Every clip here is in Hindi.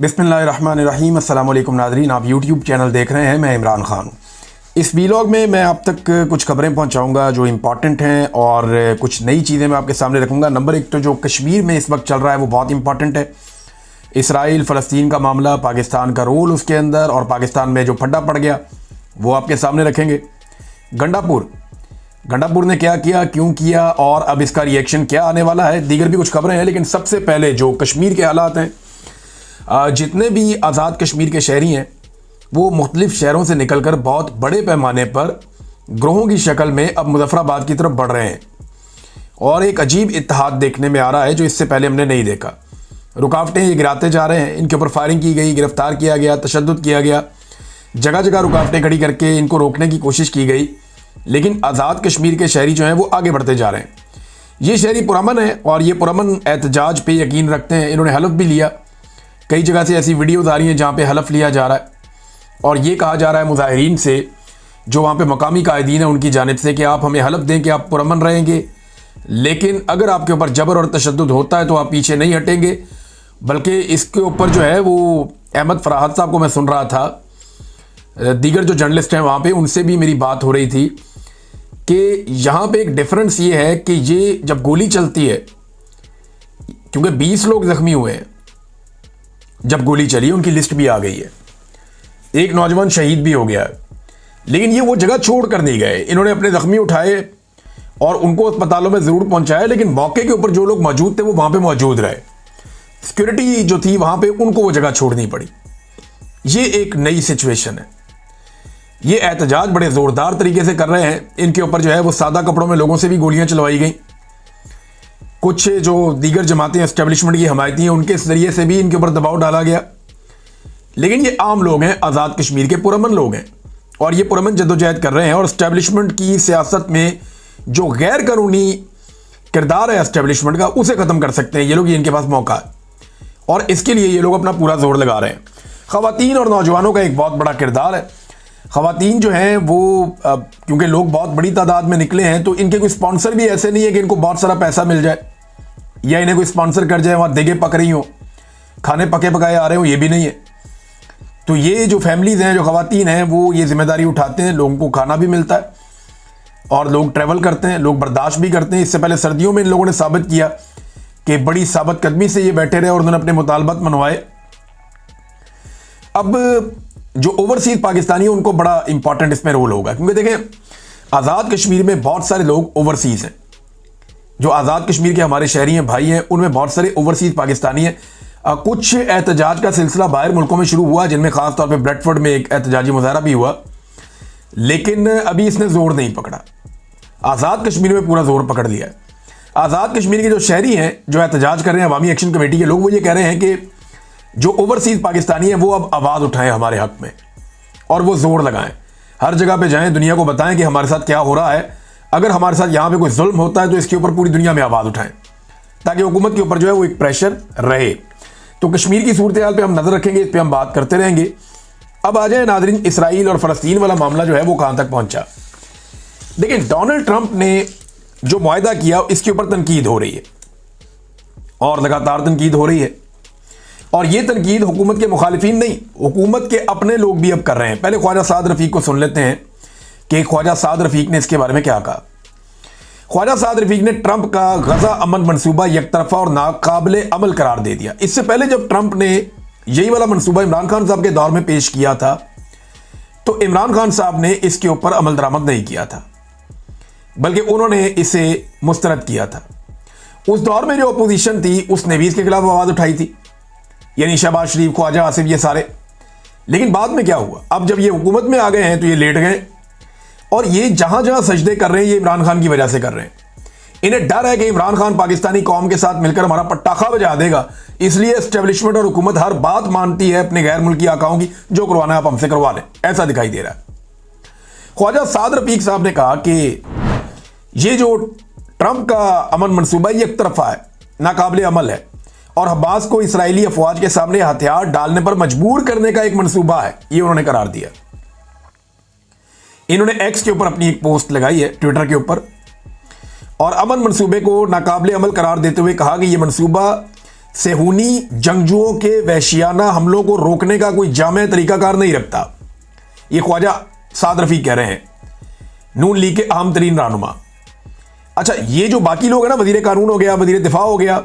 बिस्मिल्लाहिर्रहमानिर्रहीम। अस्सलाम वालेकुम नाज़रीन, आप यूट्यूब चैनल देख रहे हैं। मैं इमरान खान हूँ। इस वीलॉग में मैं आप तक कुछ खबरें पहुँचाऊँगा जो इम्पॉर्टेंट हैं और कुछ नई चीज़ें मैं आपके सामने रखूँगा। नंबर एक तो जो कश्मीर में इस वक्त चल रहा है वो बहुत इंपॉर्टेंट है। इसराइल फ़लस्तीन का मामला, पाकिस्तान का रोल उसके अंदर और पाकिस्तान में जो फड्डा पड़ गया वो आपके सामने रखेंगे। गंडापुर ने क्या किया, क्यों किया और अब इसका रिएक्शन क्या आने वाला है। दीगर भी कुछ खबरें हैं, लेकिन सबसे पहले जो कश्मीर के हालात हैं, जितने भी आज़ाद कश्मीर के शहरी हैं वो मुख्तलिफ शहरों से निकलकर बहुत बड़े पैमाने पर ग्रोहों की शक्ल में अब मुजफ्फराबाद की तरफ बढ़ रहे हैं और एक अजीब इत्तेहाद देखने में आ रहा है जो इससे पहले हमने नहीं देखा। रुकावटें ये गिराते जा रहे हैं, इनके ऊपर फायरिंग की गई, गिरफ्तार किया गया, तशद्दुद किया गया, जगह जगह रुकावटें खड़ी करके इनको रोकने की कोशिश की गई, लेकिन आज़ाद कश्मीर के शहरी जो हैं वो आगे बढ़ते जा रहे हैं। ये शहरी पुरअमन है और ये पुरअमन एहतजाज पे यकीन रखते हैं। इन्होंने हलफ भी लिया। कई जगह से ऐसी वीडियोज़ आ रही हैं जहाँ पे हलफ लिया जा रहा है और ये कहा जा रहा है मुजाहिरीन से, जो वहाँ पे मकामी कायदीन है उनकी जानिब से, कि आप हमें हलफ दें कि आप पुरअमन रहेंगे, लेकिन अगर आपके ऊपर जबर और तशद्दुद होता है तो आप पीछे नहीं हटेंगे। बल्कि इसके ऊपर जो है वो अहमद फराहत साहब को मैं सुन रहा था, दीगर जो जर्नलिस्ट हैं वहाँ पे उनसे भी मेरी बात हो रही थी कि यहाँ पे एक डिफरेंस ये है कि ये जब गोली चलती है, क्योंकि 20 लोग ज़ख्मी हुए हैं जब गोली चली, उनकी लिस्ट भी आ गई है, एक नौजवान शहीद भी हो गया है, लेकिन ये वो जगह छोड़ कर नहीं गए। इन्होंने अपने ज़ख्मी उठाए और उनको अस्पतालों में ज़रूर पहुंचाया, लेकिन मौके के ऊपर जो लोग मौजूद थे वो वहाँ पे मौजूद रहे। सिक्योरिटी जो थी वहाँ पे उनको वो जगह छोड़नी पड़ी। ये एक नई सिचुएशन है। ये एहतजाज बड़े ज़ोरदार तरीके से कर रहे हैं। इनके ऊपर जो है वो सादा कपड़ों में लोगों से भी गोलियाँ चलवाई गई। कुछ जो दीगर जमातें एस्टेब्लिशमेंट की हमायती हैं उनके ज़रिए से भी इनके ऊपर दबाव डाला गया, लेकिन ये आम लोग हैं, आज़ाद कश्मीर के पुरअमन लोग हैं और ये पुरअमन जद्दोजहद कर रहे हैं और एस्टेब्लिशमेंट की सियासत में जो गैर कानूनी किरदार है एस्टेब्लिशमेंट का, उसे ख़त्म कर सकते हैं ये लोग। ये इनके पास मौका है और इसके लिए ये लोग अपना पूरा जोर लगा रहे हैं। ख़वातीन और नौजवानों का एक बहुत बड़ा किरदार है। ख़वातीन जो हैं वो क्योंकि लोग बहुत बड़ी तादाद में निकले हैं तो इनके कोई स्पॉन्सर भी ऐसे नहीं है कि इनको बहुत सारा पैसा मिल जाए या इन्हें कोई स्पॉन्सर कर जाए, वहाँ देगे पक रही हो, खाने पके पकाए आ रहे हो, ये भी नहीं है। तो ये जो फैमिलीज़ हैं, जो ख़वातीन हैं, वो ये जिम्मेदारी उठाते हैं। लोगों को खाना भी मिलता है और लोग ट्रैवल करते हैं, लोग बर्दाश्त भी करते हैं। इससे पहले सर्दियों में इन लोगों ने साबित किया कि बड़ी साबित कदमी से ये बैठे रहे और उन्होंने अपने मुतालबात मनवाए। अब जो ओवरसीज पाकिस्तानी है उनको बड़ा इंपॉर्टेंट इसमें रोल होगा, क्योंकि देखें आज़ाद कश्मीर में बहुत सारे लोग ओवरसीज हैं। जो आज़ाद कश्मीर के हमारे शहरी हैं, भाई हैं, उनमें बहुत सारे ओवरसीज पाकिस्तानी हैं। कुछ एहतजाज का सिलसिला बाहर मुल्कों में शुरू हुआ, जिनमें ख़ास तौर पे ब्रेडफोर्ड में एक एहतजाजी मुजाहरा भी हुआ, लेकिन अभी इसने जोर नहीं पकड़ा। आज़ाद कश्मीर में पूरा जोर पकड़ लिया है। आज़ाद कश्मीर के जो शहरी हैं जो एहतजाज कर रहे हैं, अवामी एक्शन कमेटी के लोग, वो ये कह रहे हैं कि जो ओवरसीज पाकिस्तानी हैं वो अब आवाज़ उठाएं हमारे हक में और वो जोर लगाएं, हर जगह पे जाएं, दुनिया को बताएं कि हमारे साथ क्या हो रहा है। अगर हमारे साथ यहाँ पे कोई जुल्म होता है तो इसके ऊपर पूरी दुनिया में आवाज़ उठाएं, ताकि हुकूमत के ऊपर जो है वो एक प्रेशर रहे। तो कश्मीर की सूरत हाल पे हम नज़र रखेंगे, इस पर हम बात करते रहेंगे। अब आ जाए नाज़रीन, इसराइल और फ़लस्तीन वाला मामला जो है वो कहाँ तक पहुँचा। देखिए, डोनाल्ड ट्रंप ने जो मुआहदा किया इसके ऊपर तनकीद हो रही है और लगातार तनकीद हो रही है, और ये तनकीद हुकूमत के मुखालिफिन नहीं, हुकूमत के अपने लोग भी अब कर रहे हैं। पहले ख्वाजा साद रफ़ीक को सुन लेते हैं कि ख्वाजा साद रफ़ीक ने इसके बारे में क्या कहा। ख्वाजा साद रफ़ीक ने ट्रंप का गज़ा अमन मनसूबा यकतरफा और नाकाबिले अमल करार दे दिया। इससे पहले जब ट्रंप ने यही वाला मनसूबा इमरान खान साहब के दौर में पेश किया था तो इमरान खान साहब ने इसके ऊपर अमल दरामद नहीं किया था, बल्कि उन्होंने इसे मुस्तरद किया था। उस दौर में जो अपोजिशन थी उसने भी इसके खिलाफ आवाज़ उठाई थी, यानी शहबाज शरीफ, ख्वाजा आसिफ, ये सारे। लेकिन बाद में क्या हुआ, अब जब ये हुकूमत में आ गए हैं तो ये लेट गए और ये जहां जहां सजदे कर रहे हैं ये इमरान खान की वजह से कर रहे हैं। इन्हें डर है कि इमरान खान पाकिस्तानी कौम के साथ मिलकर हमारा पटाखा बजा देगा, इसलिए एस्टेब्लिशमेंट और हुकूमत हर बात मानती है अपने गैर मुल्की आकाओं की, जो करवाना है आप हमसे करवा लें, ऐसा दिखाई दे रहा है। ख्वाजा साद रफ़ीक साहब ने कहा कि ये जो ट्रंप का अमन मनसूबा ये एक तरफा है, नाकाबिले अमल है और हमास को इसराइली अफवाज के सामने हथियार डालने पर मजबूर करने का एक मनसूबा है, ये उन्होंने करार दिया। इन्होंने एक्स के ऊपर अपनी एक पोस्ट लगाई है, ट्विटर के ऊपर, और अमन मनसूबे को नाकाबिले अमल करार देते हुए कहा कि यह मनसूबा सेहूनी जंगजुओं के वहशियाना हमलों को रोकने का कोई जामे तरीकाकार नहीं रखता। ये ख्वाजा साद रफीक कह रहे हैं, नून लीग के अहम तरीन रहनुमा। अच्छा, ये जो बाकी लोग हैं ना, वजीर कानून हो गया, वजीर दिफा हो गया,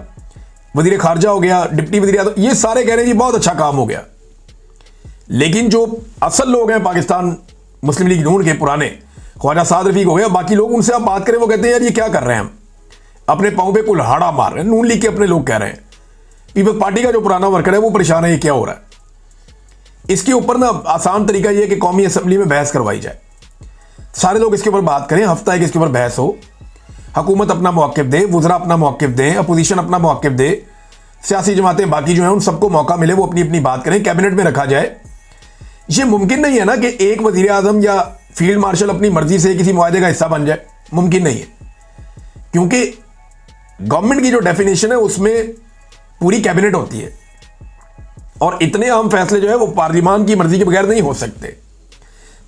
वजीर खारजा हो गया, डिप्टी वजीर, ये सारे कह रहे हैं जी बहुत अच्छा काम हो गया। लेकिन जो असल लोग हैं पाकिस्तान मुस्लिम लीग नून के पुराने, ख्वाजा साद रफीक हो गया, बाकी लोग, उनसे आप बात करें वो कहते हैं यार ये क्या कर रहे हैं, हम अपने पाँव पे कुल्हाड़ा मार रहे हैं। नून लीग के अपने लोग कह रहे हैं, पीपल्स पार्टी का जो पुराना वर्कर है वो परेशान है, ये क्या हो रहा है। इसके ऊपर ना आसान तरीका ये है कि कौमी असम्बली में बहस करवाई जाए, सारे लोग इसके ऊपर बात करें, हफ्ता है कि इसके ऊपर बहस हो, हुकूमत अपना मौक़िफ़ दे, वज़रा अपना मौक़िफ़ दें, अपोजिशन अपना मौक़िफ़ दे, सियासी जमातें बाकी जो हैं उन सबको मौका मिले, वो अपनी अपनी बात करें, कैबिनेट में रखा जाए। ये मुमकिन नहीं है ना कि एक वज़ीर आज़म या फील्ड मार्शल अपनी मर्जी से किसी मुआहदे का हिस्सा बन जाए, मुमकिन नहीं है, क्योंकि गवर्नमेंट की जो डेफिनेशन है उसमें पूरी कैबिनेट होती है और इतने अहम फैसले जो है वो पार्लियामान की मर्जी के बगैर नहीं हो सकते।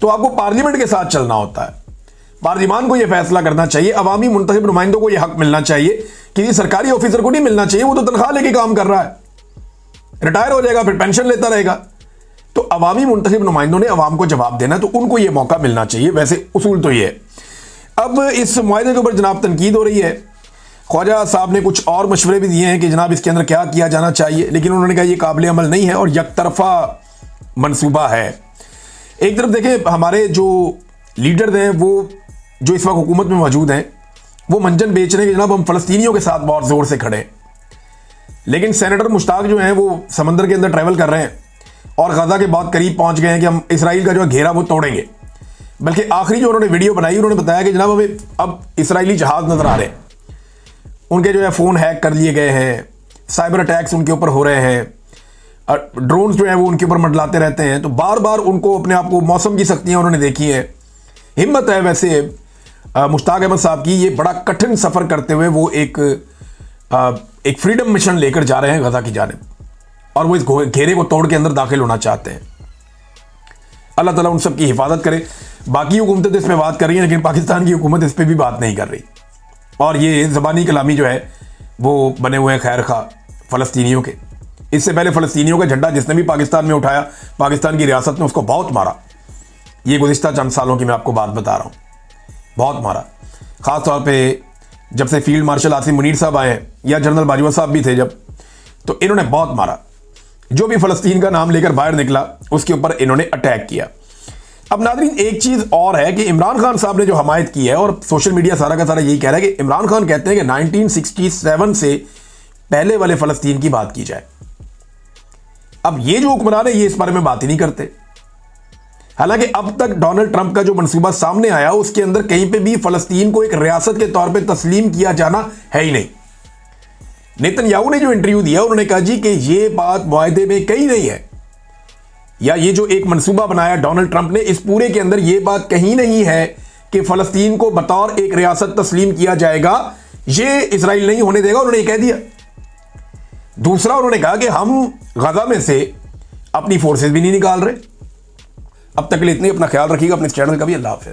तो आपको पार्लियामेंट के साथ चलना होता है, पार्लियामान को यह फैसला करना चाहिए, अवामी मुंतखब नुमाइंदों को यह हक मिलना चाहिए, किसी सरकारी ऑफिसर को नहीं मिलना चाहिए, वो तो तनख्वाह लेके काम कर रहा है, रिटायर हो जाएगा फिर पेंशन लेता रहेगा। तो अवामी मुंतखब नुमाइंदों ने अवाम को जवाब देना, तो उनको यह मौका मिलना चाहिए। वैसे उसूल तो ये है। अब इस मुआहदे के ऊपर जनाब तनकीद हो रही है, ख्वाजा साहब ने कुछ और मशवरे भी दिए हैं कि जनाब इसके अंदर क्या किया जाना चाहिए, लेकिन उन्होंने कहा यह काबिल अमल नहीं है और यकतरफा मनसूबा है। एक तरफ देखें, हमारे जो लीडर हैं वो जो इस वक्त हुकूमत में मौजूद हैं वो मंजन बेच रहे हैं कि जनाब हम फ़लस्तीनियों के साथ बहुत ज़ोर से खड़े, लेकिन सेनेटर मुश्ताक जो हैं वो समंदर के अंदर ट्रैवल कर रहे हैं और गजा के बहुत करीब पहुंच गए हैं कि हम इसराइल का जो घेरा वो तोड़ेंगे। बल्कि आखिरी जो उन्होंने वीडियो बनाई उन्होंने बताया कि जनाब हमें अब इसराइली जहाज़ नज़र आ रहे हैं, उनके जो है फ़ोन हैक कर लिए गए हैं, साइबर अटैक्स उनके ऊपर हो रहे हैं, ड्रोन्स जो है वो उनके ऊपर मंडलाते रहते हैं। तो बार बार उनको अपने आप को, मौसम की सख्तियाँ उन्होंने देखी हैं। हिम्मत है वैसे मुश्ताक अहमद साहब की, ये बड़ा कठिन सफ़र करते हुए वो एक फ्रीडम मिशन लेकर जा रहे हैं गजा की जानिब, और वो इस घेरे को तोड़ के अंदर दाखिल होना चाहते हैं। अल्लाह ताला उन सब की हिफाजत करे। बाकी हुकूमतें तो इस पर बात कर रही हैं, लेकिन पाकिस्तान की हुकूमत इस पर भी बात नहीं कर रही, और ये ज़बानी कलामी जो है वो बने हुए हैं खैर खा फ़लस्तीनियों के। इससे पहले फ़लस्तीनियों का झंडा जिसने भी पाकिस्तान में उठाया, पाकिस्तान की रियासत ने उसको बहुत मारा। ये गुज़िश्ता चंद सालों की मैं आपको बात बता रहा हूँ, बहुत मारा। ख़ास तौर पे जब से फील्ड मार्शल आसिम मुनीर साहब आए या जनरल बाजवा साहब भी थे जब, तो इन्होंने बहुत मारा। जो भी फ़लस्तीन का नाम लेकर बाहर निकला उसके ऊपर इन्होंने अटैक किया। अब नाज़रीन एक चीज़ और है कि इमरान खान साहब ने जो हमायत की है, और सोशल मीडिया सारा का सारा यही कह रहा है कि इमरान खान कहते हैं कि 1967 से पहले वाले फ़लस्तीन की बात की जाए। अब ये जो हुक्मरान है ये इस बारे में बात ही नहीं करते। हालांकि अब तक डोनाल्ड ट्रंप का जो मनसूबा सामने आया उसके अंदर कहीं पे भी फ़लस्तीन को एक रियासत के तौर पे तस्लीम किया जाना है ही नहीं। नेतन्याहू ने जो इंटरव्यू दिया उन्होंने कहा जी कि ये बात मुआहदे में कहीं नहीं है, या ये जो एक मनसूबा बनाया डोनाल्ड ट्रंप ने, इस पूरे के अंदर ये बात कहीं नहीं है कि फ़लस्तीन को बतौर एक रियासत तस्लीम किया जाएगा, ये इसराइल नहीं होने देगा, उन्होंने कह दिया। दूसरा उन्होंने कहा कि हम गजा में से अपनी फोर्सेस भी नहीं निकाल रहे। अब तक के लिए इतनी, अपना ख्याल रखिएगा, अपने चैनल का भी। अल्लाह हाफ़िज़।